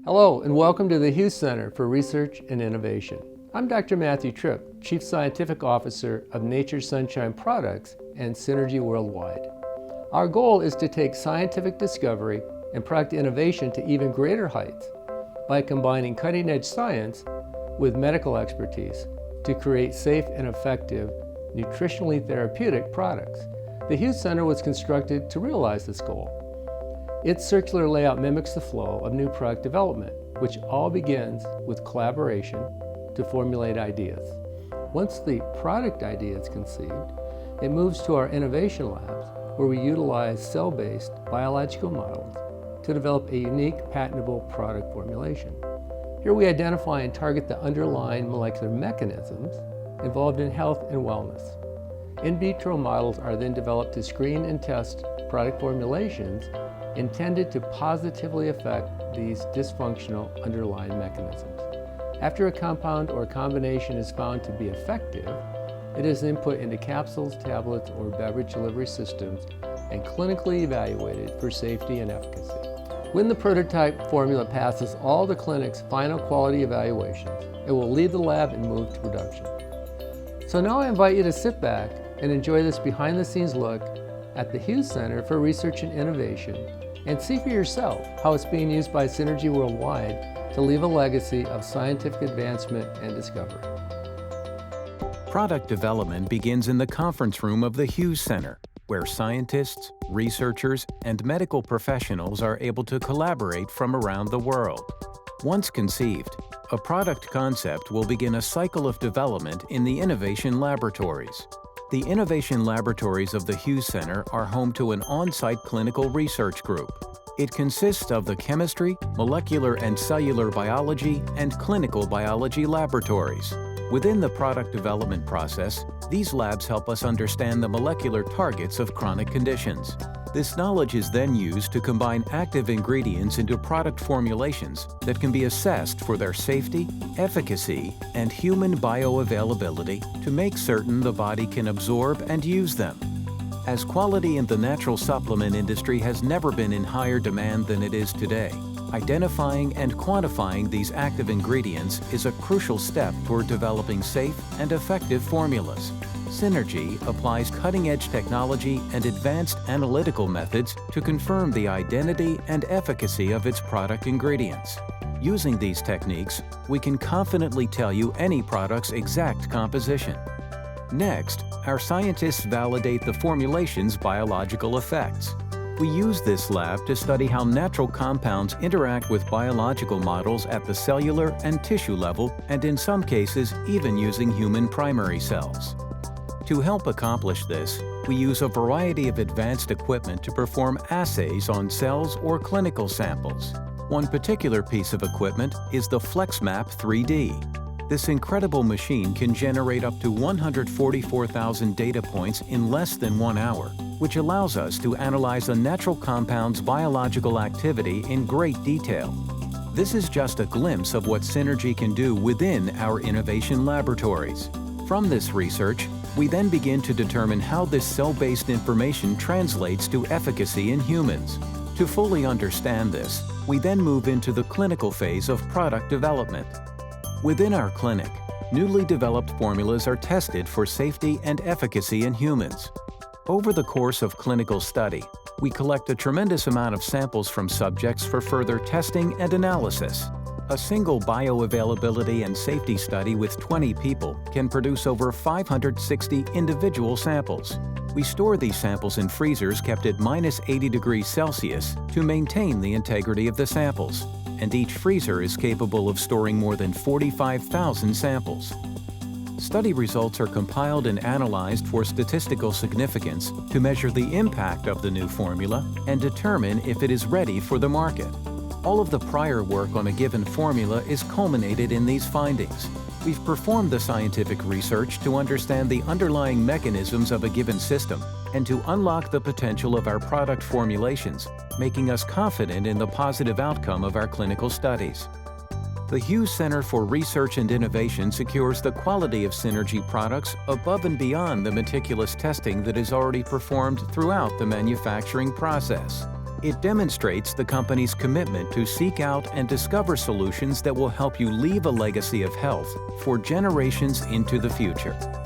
Hello, and welcome to the Hughes Center for Research and Innovation. I'm Dr. Matthew Tripp, Chief Scientific Officer of Nature's Sunshine Products and Synergy Worldwide. Our goal is to take scientific discovery and product innovation to even greater heights by combining cutting-edge science with medical expertise to create safe and effective, nutritionally therapeutic products. The Hughes Center was constructed to realize this goal. Its circular layout mimics the flow of new product development, which all begins with collaboration to formulate ideas. Once the product idea is conceived, it moves to our innovation labs, where we utilize cell-based biological models to develop a unique patentable product formulation. Here we identify and target the underlying molecular mechanisms involved in health and wellness. In vitro models are then developed to screen and test product formulations intended to positively affect these dysfunctional underlying mechanisms. After a compound or combination is found to be effective, it is then put into capsules, tablets, or beverage delivery systems and clinically evaluated for safety and efficacy. When the prototype formula passes all the clinic's final quality evaluations, it will leave the lab and move to production. So now I invite you to sit back and enjoy this behind-the-scenes look at the Hughes Center for Research and Innovation and see for yourself how it's being used by Synergy Worldwide to leave a legacy of scientific advancement and discovery. Product development begins in the conference room of the Hughes Center, where scientists, researchers, and medical professionals are able to collaborate from around the world. Once conceived, a product concept will begin a cycle of development in the innovation laboratories. The innovation laboratories of the Hughes Center are home to an on-site clinical research group. It consists of the chemistry, molecular and cellular biology, and clinical biology laboratories. Within the product development process, these labs help us understand the molecular targets of chronic conditions. This knowledge is then used to combine active ingredients into product formulations that can be assessed for their safety, efficacy, and human bioavailability to make certain the body can absorb and use them. As quality in the natural supplement industry has never been in higher demand than it is today, identifying and quantifying these active ingredients is a crucial step toward developing safe and effective formulas. Synergy applies cutting-edge technology and advanced analytical methods to confirm the identity and efficacy of its product ingredients. Using these techniques, we can confidently tell you any product's exact composition. Next, our scientists validate the formulation's biological effects. We use this lab to study how natural compounds interact with biological models at the cellular and tissue level, and in some cases, even using human primary cells. To help accomplish this, we use a variety of advanced equipment to perform assays on cells or clinical samples. One particular piece of equipment is the FlexMap 3D. This incredible machine can generate up to 144,000 data points in less than 1 hour, which allows us to analyze a natural compound's biological activity in great detail. This is just a glimpse of what Synergy can do within our innovation laboratories. From this research, we then begin to determine how this cell-based information translates to efficacy in humans. To fully understand this, we then move into the clinical phase of product development. Within our clinic, newly developed formulas are tested for safety and efficacy in humans. Over the course of clinical study, we collect a tremendous amount of samples from subjects for further testing and analysis. A single bioavailability and safety study with 20 people can produce over 560 individual samples. We store these samples in freezers kept at -80 degrees Celsius to maintain the integrity of the samples, and each freezer is capable of storing more than 45,000 samples. Study results are compiled and analyzed for statistical significance to measure the impact of the new formula and determine if it is ready for the market. All of the prior work on a given formula is culminated in these findings. We've performed the scientific research to understand the underlying mechanisms of a given system and to unlock the potential of our product formulations, making us confident in the positive outcome of our clinical studies. The Hughes Center for Research and Innovation secures the quality of Synergy products above and beyond the meticulous testing that is already performed throughout the manufacturing process. It demonstrates the company's commitment to seek out and discover solutions that will help you leave a legacy of health for generations into the future.